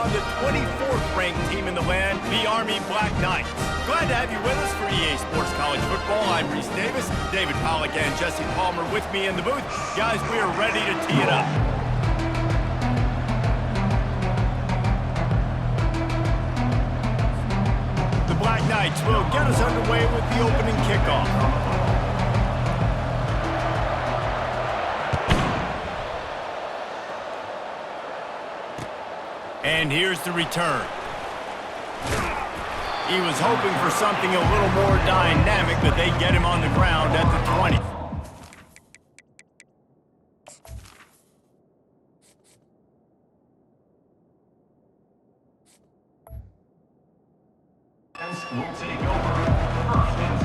on the 24th ranked team in the land, the Army Black Knights. Glad to have you with us for EA Sports College Football. I'm Reese Davis, David Pollack and Jesse Palmer with me in the booth. Guys, we are ready to tee it up. The Black Knights will get us underway with the opening kickoff. And here's the return. He was hoping for something a little more dynamic, but they get him on the ground at the 20. We'll take over 1st and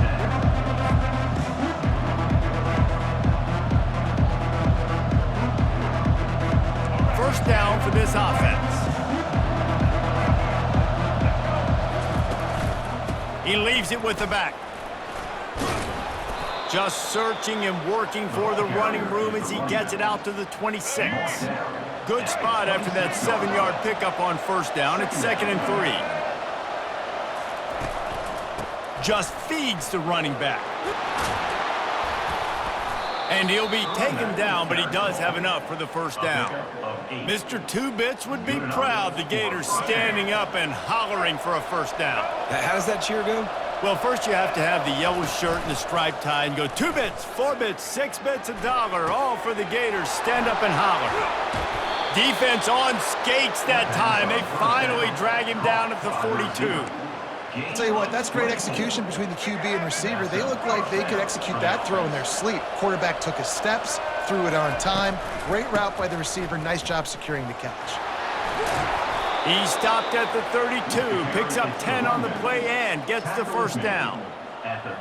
10. First down for this offense. He leaves it with the back. Just searching and working for the running room as he gets it out to the 26. Good spot after that 7-yard pickup on first down. It's 2nd and 3. Just feeds the running back. And he'll be taken down, but he does have enough for the first down. Mr. Two Bits would be proud. The Gators standing up and hollering for a first down. How does that cheer go? Well, first you have to have the yellow shirt and the striped tie and go 2 bits, 4 bits, 6 bits, $1, all for the Gators. Stand up and holler. Defense on skates that time. They finally drag him down at the 42. I'll tell you what, that's great execution between the QB and receiver. They look like they could execute that throw in their sleep. Quarterback took his steps, threw it on time. Great route by the receiver. Nice job securing the catch. He stopped at the 32, picks up 10 on the play and gets the first down.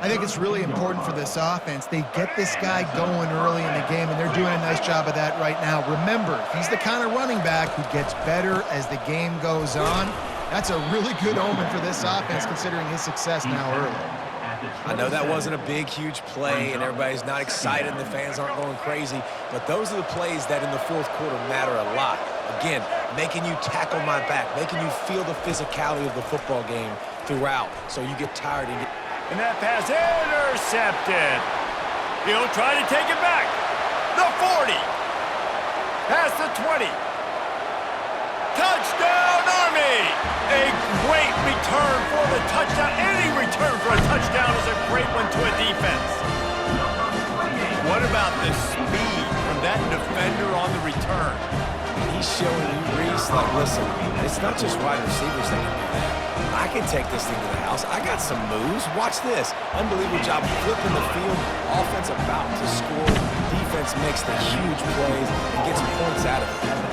I think it's really important for this offense. They get this guy going early in the game, and they're doing a nice job of that right now. Remember, he's the kind of running back who gets better as the game goes on. That's a really good omen for this offense, considering his success now early. I know that wasn't a big, huge play, and everybody's not excited, and the fans aren't going crazy, but those are the plays that in the fourth quarter matter a lot. Again, making you tackle my back, making you feel the physicality of the football game throughout, so you get tired. And that pass intercepted. He'll try to take it back. The 40. Past the 20. Touchdown, Army! A great return for the touchdown. Any return for a touchdown is a great one to a defense. What about the speed from that defender on the return? He's showing you, Reese, like, listen, it's not just wide receivers that can do that. I can take this thing to the house. I got some moves. Watch this. Unbelievable job flipping the field. Offense about to score. Defense makes the huge plays and gets points out of it.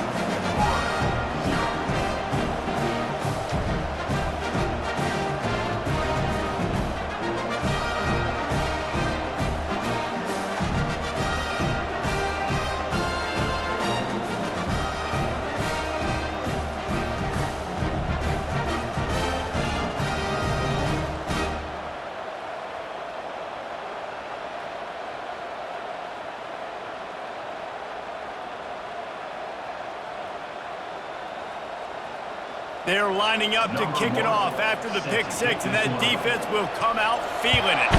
They're lining up to kick it off after the pick six, and that defense will come out feeling it.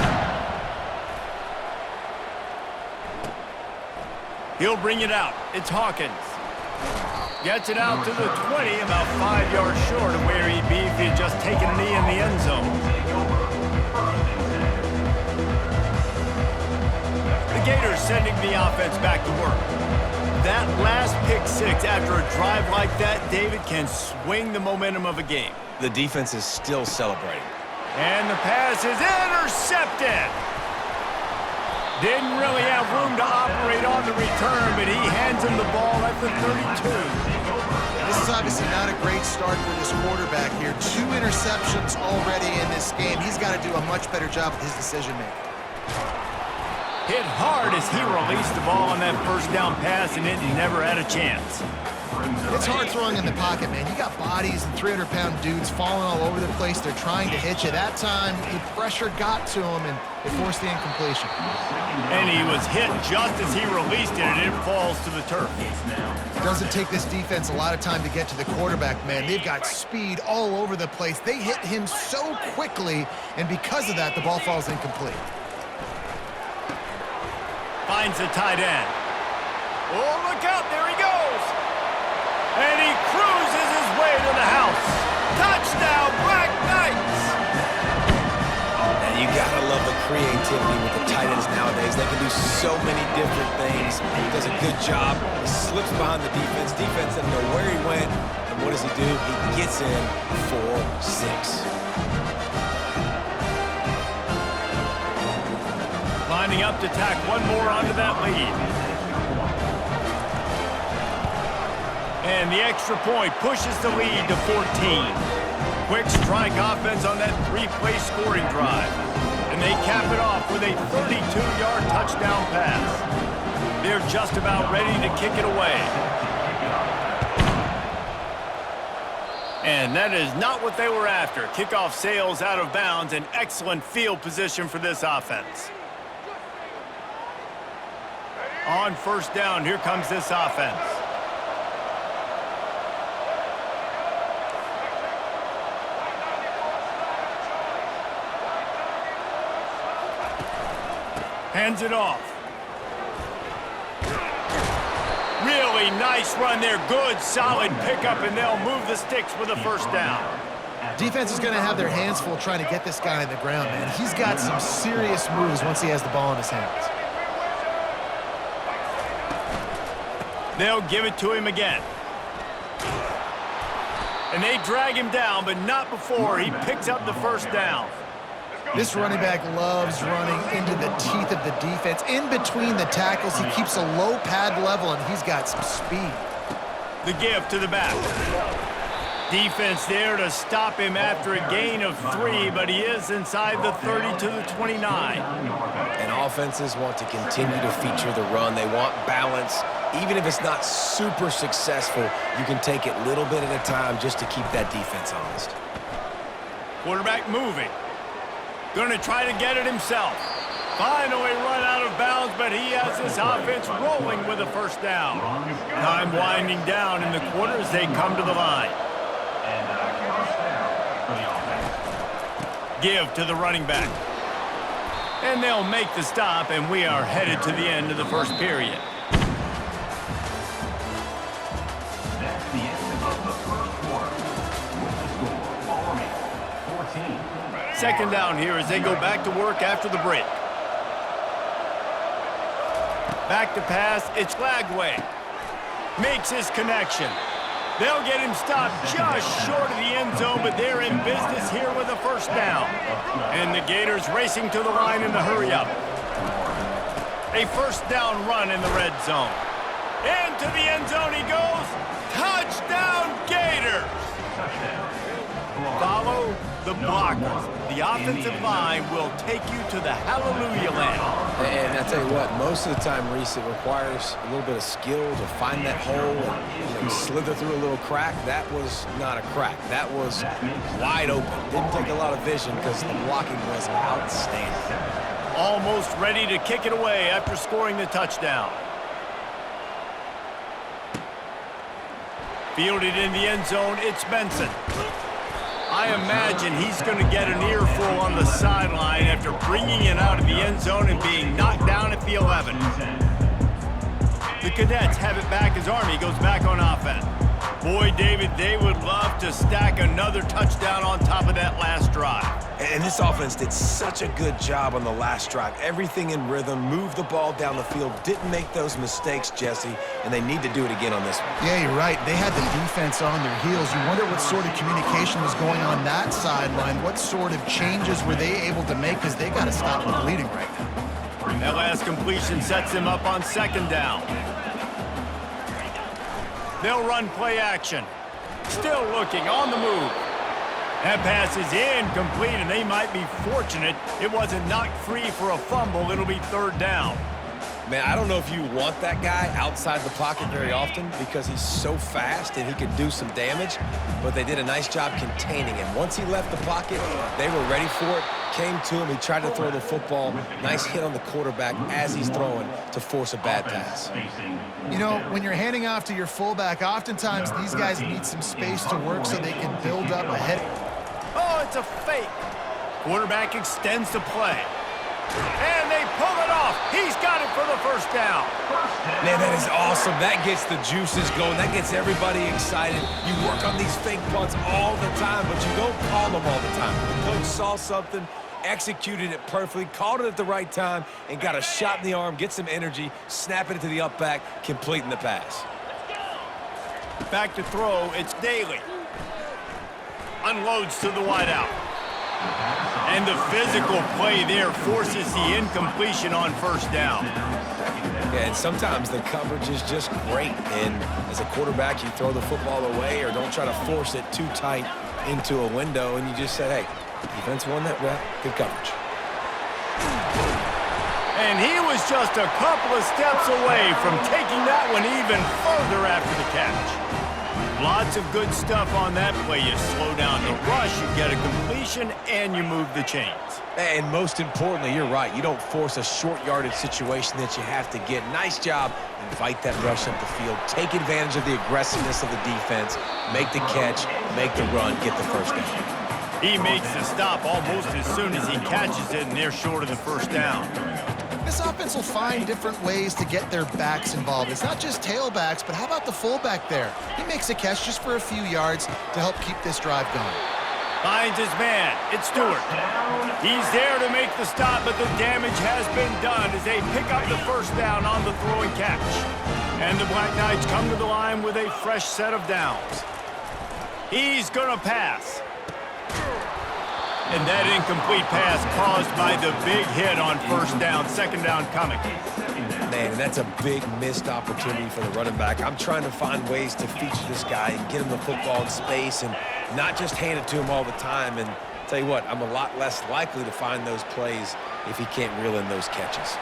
He'll bring it out. It's Hawkins. Gets it out to the 20, about 5 yards short of where he'd be if he had just taken a knee in the end zone. The Gators sending the offense back to work. That last pick six after a drive like that, David, can swing the momentum of a game. The defense is still celebrating. And the pass is intercepted. Didn't really have room to operate on the return, but he hands him the ball at the 32. This is obviously not a great start for this quarterback here. 2 interceptions already in this game. He's got to do a much better job with his decision-making. Hit hard as he released the ball on that first down pass, and it never had a chance. It's hard throwing in the pocket, man. You got bodies and 300-pound dudes falling all over the place. They're trying to hit you. That time, the pressure got to him, and it forced the incompletion. And he was hit just as he released it, and it falls to the turf. It doesn't take this defense a lot of time to get to the quarterback, man. They've got speed all over the place. They hit him so quickly, and because of that, the ball falls incomplete. Finds the tight end. Oh, look out, there he goes! And he cruises his way to the house. Touchdown, Black Knights! And you gotta love the creativity with the tight ends nowadays. They can do so many different things. He does a good job. He slips behind the defense. Defense doesn't know where he went. And what does he do? He gets in for 6. Lining up to tack one more onto that lead. And the extra point pushes the lead to 14. Quick strike offense on that 3-play scoring drive. And they cap it off with a 32-yard touchdown pass. They're just about ready to kick it away. And that is not what they were after. Kickoff sails out of bounds, and excellent field position for this offense. On first down, here comes this offense. Hands it off. Really nice run there. Good, solid pickup, and they'll move the sticks with a first down. Defense is going to have their hands full trying to get this guy on the ground, man. He's got some serious moves once he has the ball in his hands. They'll give it to him again. And they drag him down, but not before he picks up the first down. This running back loves running into the teeth of the defense. In between the tackles, he keeps a low pad level, and he's got some speed. The give to the back. Defense there to stop him after a gain of 3, but he is inside the 30 to the 29. And offenses want to continue to feature the run. They want balance. Even if it's not super successful, you can take it little bit at a time just to keep that defense honest. Quarterback moving. Going to try to get it himself. Finally run out of bounds, but he has this offense rolling with a first down. Time winding down in the quarter as they come to the line. Give to the running back. And they'll make the stop, and we are headed to the end of the first period. That's the end of the first quarter. With the score already 14. Second down here as they go back to work after the break. Back to pass, it's Lagway. Makes his connection. They'll get him stopped just short of the end zone, but they're in business here with a first down. And the Gators racing to the line in the hurry-up. A first down run in the red zone. Into the end zone he goes. Touchdown, Gators! Follow the blockers. The offensive line will take you to the hallelujah land. And I tell you what, most of the time, Reese, it requires a little bit of skill to find that hole and slither through a little crack. That was not a crack. That was wide open. Didn't take a lot of vision because the blocking was outstanding. Almost ready to kick it away after scoring the touchdown. Fielded in the end zone, it's Benson. I imagine he's going to get an earful on the sideline after bringing it out of the end zone and being knocked down at the 11. The Cadets have it back as Army goes back on offense. Boy, David, they would love to stack another touchdown on top of that last drive. And this offense did such a good job on the last drive. Everything in rhythm, moved the ball down the field, didn't make those mistakes, Jesse, and they need to do it again on this one. Yeah, you're right. They had the defense on their heels. You wonder what sort of communication was going on that sideline. What sort of changes were they able to make, because they got to stop the bleeding right now. That last completion sets him up on second down. They'll run play action. Still looking on the move. That pass is incomplete, and they might be fortunate it wasn't knocked free for a fumble. It'll be third down. Man, I don't know if you want that guy outside the pocket very often because he's so fast and he can do some damage, but they did a nice job containing him. Once he left the pocket, they were ready for it, came to him, he tried to throw the football. Nice hit on the quarterback as he's throwing to force a bad pass. You know, when you're handing off to your fullback, oftentimes these guys need some space to work so they can build up ahead. Oh, it's a fake. Quarterback extends the play. And they pull it off. He's got it for the first down. Man, that is awesome. That gets the juices going. That gets everybody excited. You work on these fake punts all the time, but you don't call them all the time. The coach saw something, executed it perfectly, called it at the right time, and got a shot in the arm, get some energy, snapping it to the up back, completing the pass. Back to throw, it's Daly. Unloads to the wideout. And the physical play there forces the incompletion on first down. Yeah, and sometimes the coverage is just great. And as a quarterback, you throw the football away or don't try to force it too tight into a window, and you just say, hey, defense won that rep, good coverage. And he was just a couple of steps away from taking that one even further after the catch. Lots of good stuff on that play. You slow down the rush, you get a completion, and you move the chains. And most importantly, you're right. You don't force a short yardage situation that you have to get. Nice job. Invite that rush up the field. Take advantage of the aggressiveness of the defense. Make the catch, make the run, get the first down. He makes the stop almost as soon as he catches it, and they're short of the first down. This offense will find different ways to get their backs involved. It's not just tailbacks, but how about the fullback there? He makes a catch just for a few yards to help keep this drive going. Finds his man. It's Stewart. He's there to make the stop, but the damage has been done as they pick up the first down on the throwing catch. And the Black Knights come to the line with a fresh set of downs. He's going to pass. And that incomplete pass caused by the big hit on first down, second down coming. Man, that's a big missed opportunity for the running back. I'm trying to find ways to feature this guy and get him the football in space and not just hand it to him all the time. And tell you what, I'm a lot less likely to find those plays if he can't reel in those catches.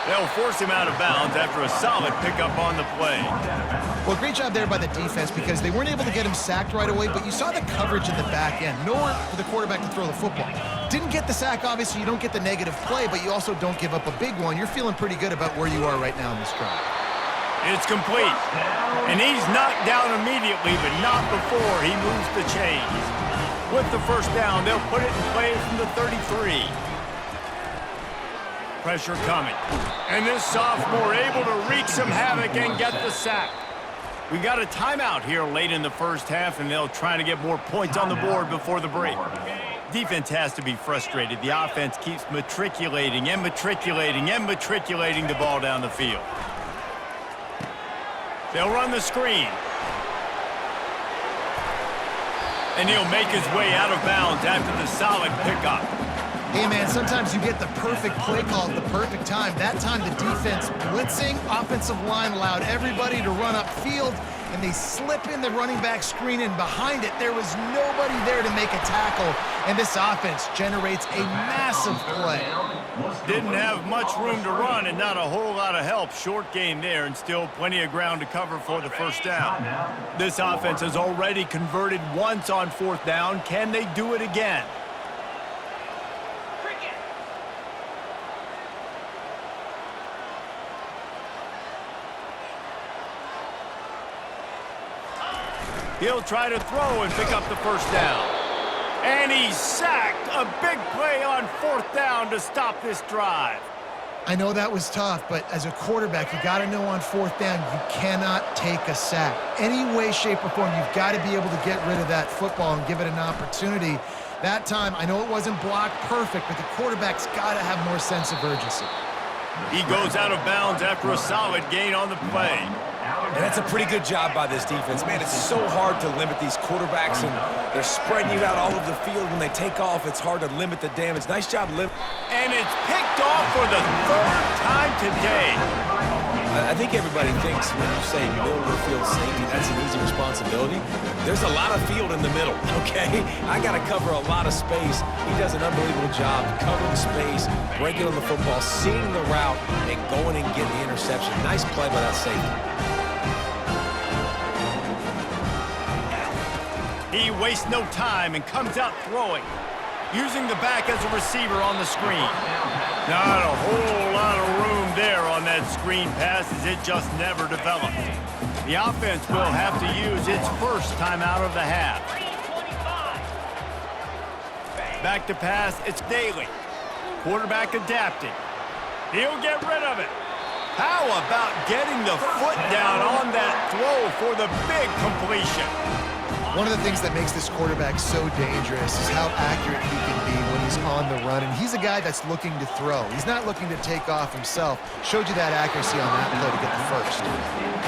They'll force him out of bounds after a solid pickup on the play. Well, great job there by the defense because they weren't able to get him sacked right away, but you saw the coverage in the back end. Nowhere for the quarterback to throw the football. Didn't get the sack, obviously. You don't get the negative play, but you also don't give up a big one. You're feeling pretty good about where you are right now in this drive. It's complete. And he's knocked down immediately, but not before he moves the chains. With the first down, they'll put it in play from the 33. Pressure coming. And this sophomore able to wreak some havoc and get the sack. We got a timeout here late in the first half, and they'll try to get more points on the board before the break. Defense has to be frustrated. The offense keeps matriculating and matriculating and matriculating the ball down the field. They'll run the screen. And he'll make his way out of bounds after the solid pickup. Hey, man, sometimes you get the perfect play call at the perfect time. That time the defense blitzing, offensive line allowed everybody to run upfield, and they slip in the running back screen, and behind it, there was nobody there to make a tackle, and this offense generates a massive play. Didn't have much room to run and not a whole lot of help. Short gain there and still plenty of ground to cover for the first down. This offense has already converted once on fourth down. Can they do it again? He'll try to throw and pick up the first down. And he's sacked. A big play on fourth down to stop this drive. I know that was tough, but as a quarterback, you got to know on fourth down, you cannot take a sack. Any way, shape, or form, you've got to be able to get rid of that football and give it an opportunity. That time, I know it wasn't blocked perfect, but the quarterback's got to have more sense of urgency. He goes out of bounds after a solid gain on the play. And that's a pretty good job by this defense. Man, it's so hard to limit these quarterbacks, and they're spreading you out all over the field. When they take off, it's hard to limit the damage. Nice job, And it's picked off for the third time today. I think everybody thinks when you say middle of the field safety, that's an easy responsibility. There's a lot of field in the middle, okay? I got to cover a lot of space. He does an unbelievable job covering space, breaking on the football, seeing the route, and going and getting the interception. Nice play by that safety. He wastes no time and comes out throwing, using the back as a receiver on the screen. Not a whole lot of room there on that screen pass as it just never developed. The offense will have to use its first timeout of the half. Back to pass, it's Daly. Quarterback adapting. He'll get rid of it. How about getting the foot down on that throw for the big completion? One of the things that makes this quarterback so dangerous is how accurate he can be when he's on the run. And he's a guy that's looking to throw. He's not looking to take off himself. Showed you that accuracy on that play to get the first.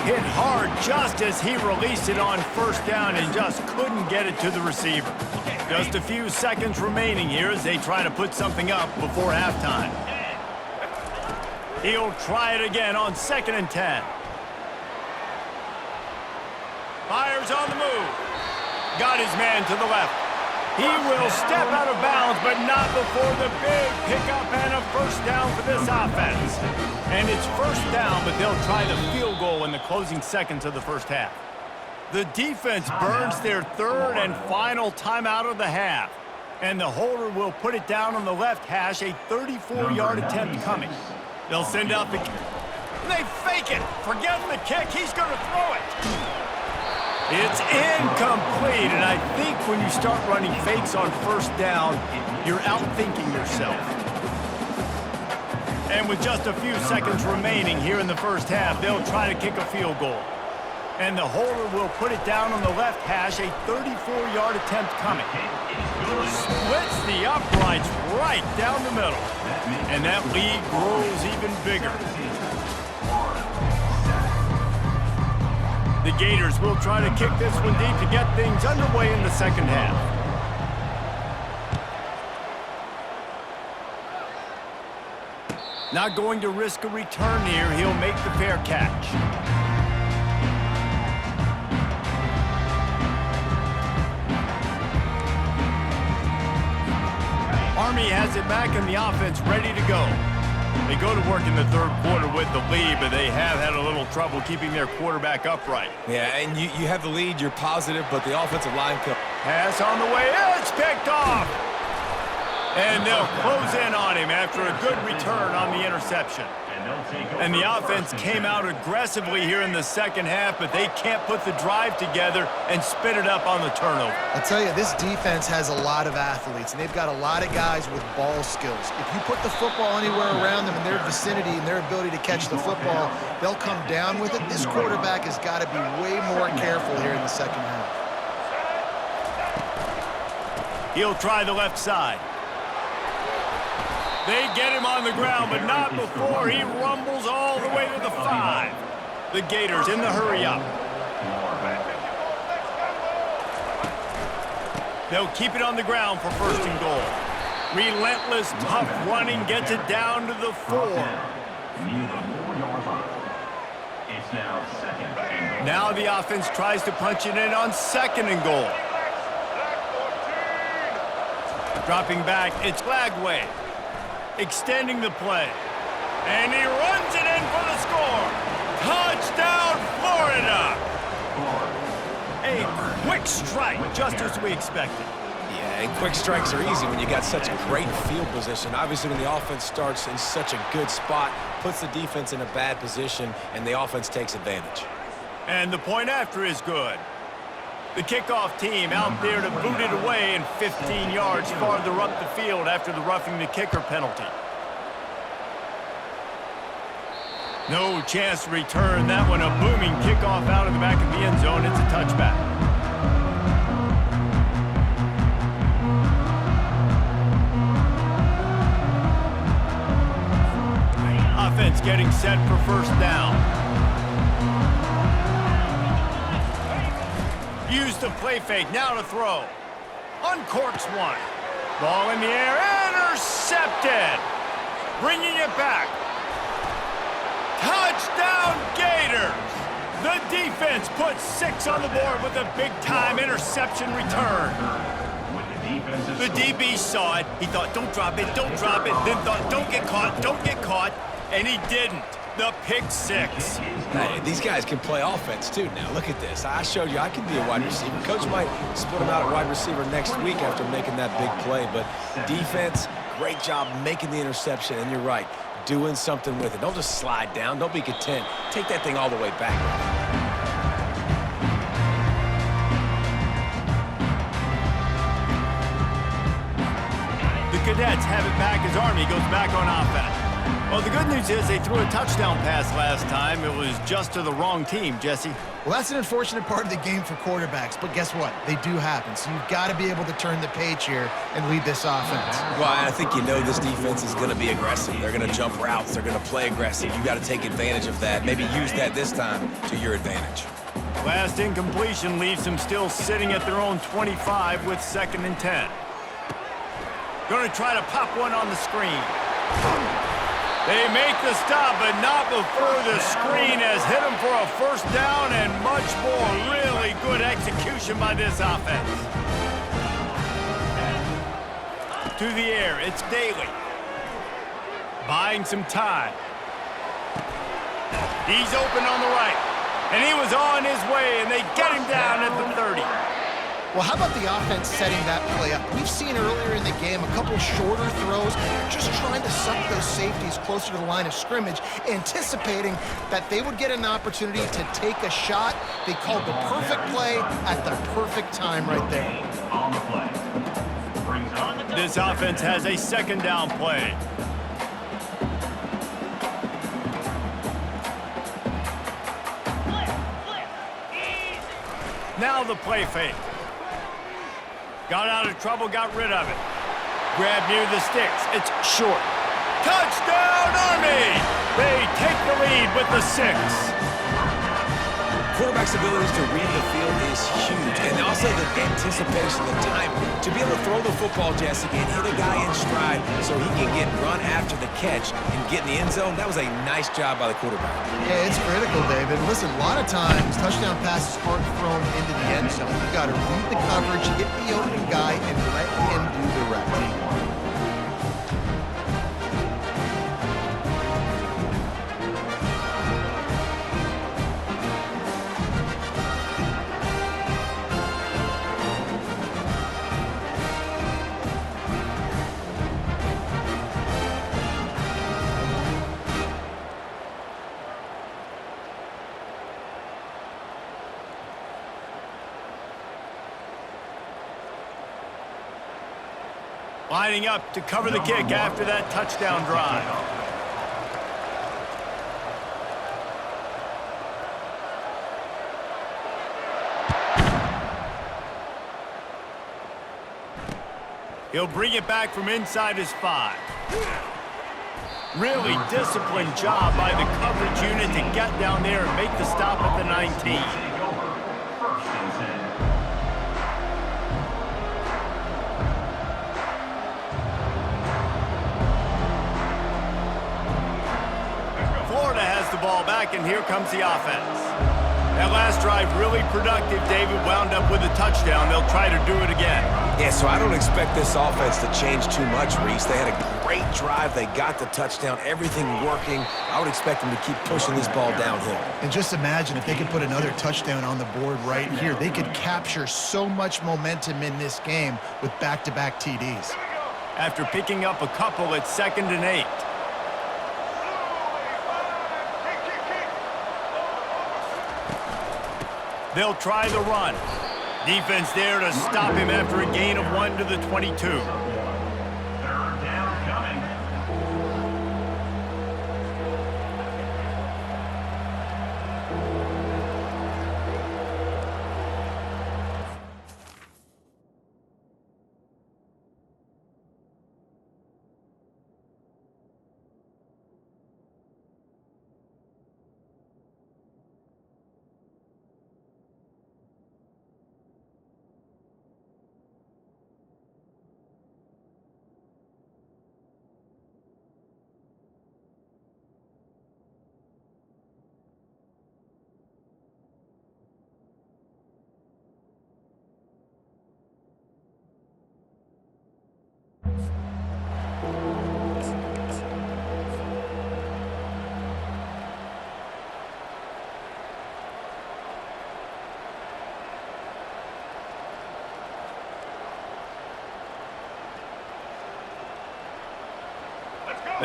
Hit hard just as he released it on first down and just couldn't get it to the receiver. Just a few seconds remaining here as they try to put something up before halftime. He'll try it again on 2nd and 10. Fires on the move. Got his man to the left. He will step out of bounds, but not before the big pickup and a first down for this offense. And it's first down, but they'll try the field goal in the closing seconds of the first half. The defense burns their third and final timeout of the half. And the holder will put it down on the left hash, a 34-yard attempt coming. They'll send out the... They fake it. Forget the kick. He's going to throw it. It's incomplete, and I think when you start running fakes on first down, you're outthinking yourself. And with just a few seconds remaining here in the first half, they'll try to kick a field goal. And the holder will put it down on the left hash, a 34-yard attempt coming. Splits the uprights right down the middle. And that lead grows even bigger. The Gators will try to kick this one deep to get things underway in the second half. Not going to risk a return here. He'll make the fair catch. Army has it back and the offense ready to go. They go to work in the third quarter with the lead, but they have had a little trouble keeping their quarterback upright. Yeah, and you have the lead, you're positive, but the offensive line... Pass on the way, it's picked off! And they'll close in on him after a good return on the interception. And the offense came out aggressively here in the second half, but they can't put the drive together and spit it up on the turnover. I'll tell you, this defense has a lot of athletes, and they've got a lot of guys with ball skills. If you put the football anywhere around them in their vicinity and their ability to catch the football, they'll come down with it. This quarterback has got to be way more careful here in the second half. He'll try the left side. They get him on the ground, but not before he rumbles all the way to the 5. The Gators in the hurry-up. They'll keep it on the ground for first and goal. Relentless, tough running gets it down to the 4. Now the offense tries to punch it in on 2nd and goal. Dropping back, it's Glagway. Extending the play. And he runs it in for the score. Touchdown, Florida! A quick strike, just as we expected. Yeah, and quick strikes are easy when you got such great field position. Obviously, when the offense starts in such a good spot, puts the defense in a bad position, and the offense takes advantage. And the point after is good. The kickoff team out there to boot it away and 15 yards farther up the field after the roughing the kicker penalty. No chance to return that one. A booming kickoff out of the back of the end zone. It's a touchback. Offense getting set for first down. Use the play fake, now to throw. Uncorks one. Ball in the air, intercepted. Bringing it back. Touchdown! Touchdown, Gators! The defense puts 6 on the board with a big-time interception return. The DB saw it. He thought, don't drop it, don't drop it. Then thought, don't get caught, and he didn't. The pick 6. Hey, these guys can play offense, too. Now, look at this. I showed you I can be a wide receiver. Coach might split him out at wide receiver next week after making that big play. But defense, great job making the interception. And you're right, doing something with it. Don't just slide down. Don't be content. Take that thing all the way back. The Cadets have it back as Army goes back on offense. Well, the good news is they threw a touchdown pass last time. It was just to the wrong team, Jesse. Well, that's an unfortunate part of the game for quarterbacks, but guess what? They do happen, so you've got to be able to turn the page here and lead this offense. Well, I think you know this defense is going to be aggressive. They're going to jump routes. They're going to play aggressive. You got to take advantage of that. Maybe use that this time to your advantage. Last incompletion leaves them still sitting at their own 25 with 2nd and 10. Going to try to pop one on the screen. They make the stop, but not before the screen has hit them for a 1st down and much more. Really good execution by this offense. To the air, it's Daly. Buying some time. He's open on the right, and he was on his way, and they get him down at the 30. Well, how about the offense setting that play up? We've seen earlier in the game a couple shorter throws. They're just trying to suck those safeties closer to the line of scrimmage, anticipating that they would get an opportunity to take a shot. They called the perfect play at the perfect time right there. On the play. This offense has a 2nd down play. Now the play fake. Got out of trouble, got rid of it. Grab near the sticks. It's short. Touchdown, Army! They take the lead with the 6. Quarterback's abilities to read the field is huge, and also the anticipation, the time to be able to throw the football, Jesse, and hit a guy in stride so he can get run after the catch and get in the end zone. That was a nice job by the quarterback. Yeah, it's critical, David. Listen, a lot of times touchdown passes aren't thrown into the end zone. You got to read the coverage, hit the open guy, and let him do the rest. Lining up to cover the kick after that touchdown drive. He'll bring it back from inside his 5. Really disciplined job by the coverage unit to get down there and make the stop at the 19. Florida has the ball back, and here comes the offense. That last drive really productive. David wound up with a touchdown. They'll try to do it again. Yeah, so I don't expect this offense to change too much, Reese. They had a great drive. They got the touchdown. Everything working. I would expect them to keep pushing this ball downhill. And just imagine if they could put another touchdown on the board right here. They could capture so much momentum in this game with back-to-back TDs. After picking up a couple, it's 2nd and 8. They'll try the run. Defense there to stop him after a gain of 1 to the 22. 3rd down coming.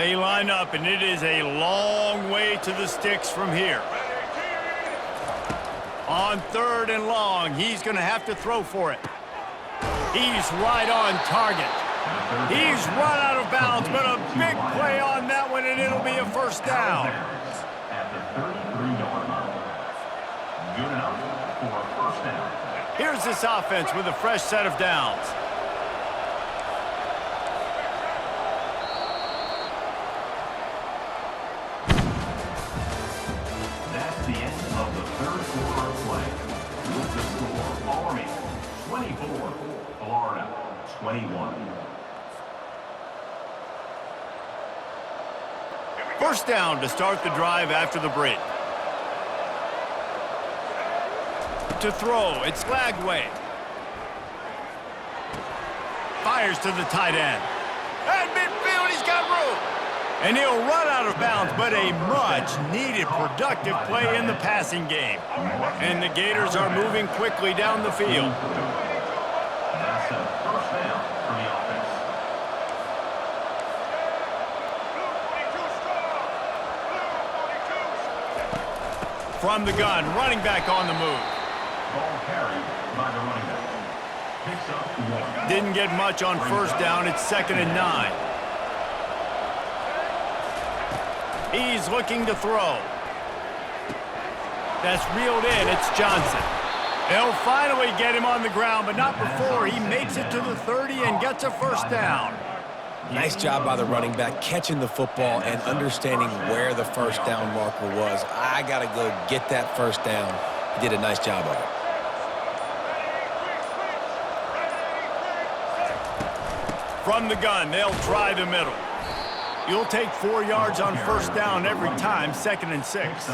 They line up, and it is a long way to the sticks from here. On 3rd and long, he's going to have to throw for it. He's right on target. He's run out of bounds, but a big play on that one, and it'll be a first down. At the 33-yard line. Good enough for a first down. Here's this offense with a fresh set of downs. That's the end of the third quarter of play. With the score, Army 24, Florida 21. First down to start the drive after the break. To throw, it's Lagway. Fires to the tight end. At midfield, he's got room. And he'll run out of bounds, but a much-needed productive play in the passing game. And the Gators are moving quickly down the field. That's a first down for the offense. From the gun, running back on the move. Ball carried by the running back. Picks up 1. Didn't get much on first down. It's 2nd and 9. He's looking to throw. That's reeled in. It's Johnson. They'll finally get him on the ground, but not before he makes it to the 30 and gets a first down. Nice job by the running back catching the football and understanding where the first down marker was. I got to go get that first down. He did a nice job of it. From the gun, they'll try the middle. You'll take 4 yards on first down every time, 2nd and 6.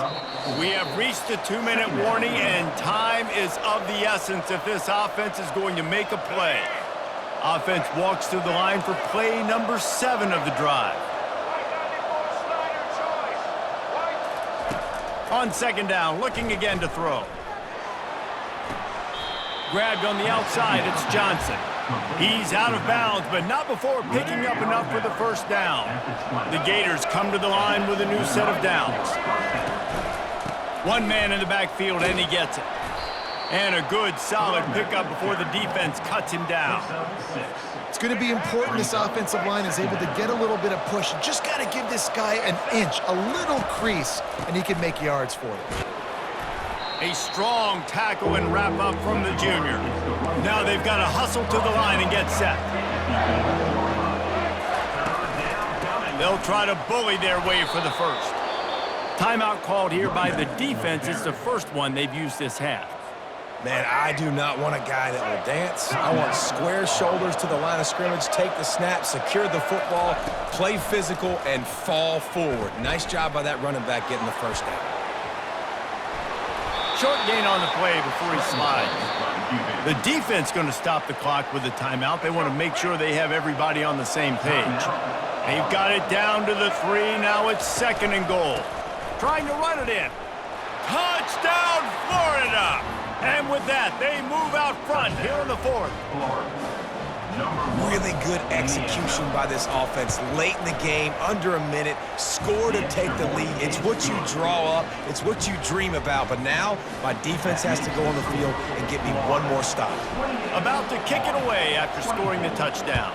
We have reached the 2-minute warning, and time is of the essence if this offense is going to make a play. Offense walks through the line for play number 7 of the drive. On 2nd down, looking again to throw. Grabbed on the outside, it's Johnson. He's out of bounds, but not before picking up enough for the first down. The Gators come to the line with a new set of downs. One man in the backfield, and he gets it. And a good, solid pickup before the defense cuts him down. It's going to be important this offensive line is able to get a little bit of push. You just got to give this guy an inch, a little crease, and he can make yards for you. A strong tackle and wrap up from the junior. Now they've got to hustle to the line and get set. They'll try to bully their way for the first. Timeout called here by the defense. It's the first one they've used this half. Man, I do not want a guy that will dance. I want square shoulders to the line of scrimmage, take the snap, secure the football, play physical, and fall forward. Nice job by that running back getting the first down. Short gain on the play before he slides. The defense going to stop the clock with a timeout. They want to make sure they have everybody on the same page. They've got it down to the 3. Now it's 2nd and goal. Trying to run it in. Touchdown, Florida! And with that, they move out front here in the 4th. Really good execution by this offense late in the game, under a minute, score to take the lead. It's what you draw up, it's what you dream about. But now, my defense has to go on the field and get me one more stop. About to kick it away after scoring the touchdown.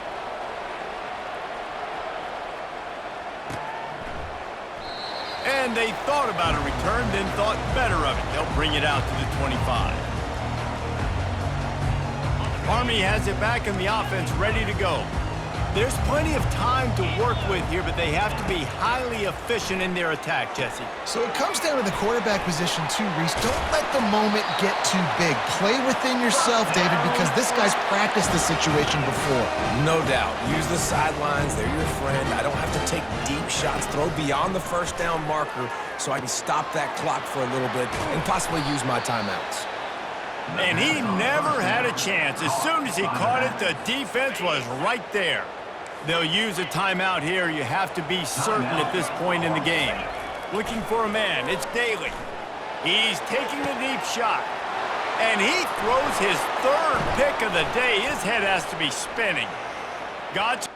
And they thought about a return, then thought better of it. They'll bring it out to the 25. Army has it back in the offense, ready to go. There's plenty of time to work with here, but they have to be highly efficient in their attack, Jesse. So it comes down to the quarterback position too, Reese. Don't let the moment get too big. Play within yourself, David, because this guy's practiced the situation before. No doubt. Use the sidelines. They're your friend. I don't have to take deep shots. Throw beyond the first down marker so I can stop that clock for a little bit and possibly use my timeouts. And he never had a chance. As soon as he caught it, the defense was right there. They'll use a timeout here. You have to be certain at this point in the game. Looking for a man. It's Daly. He's taking a deep shot. And he throws his 3rd pick of the day. His head has to be spinning. God's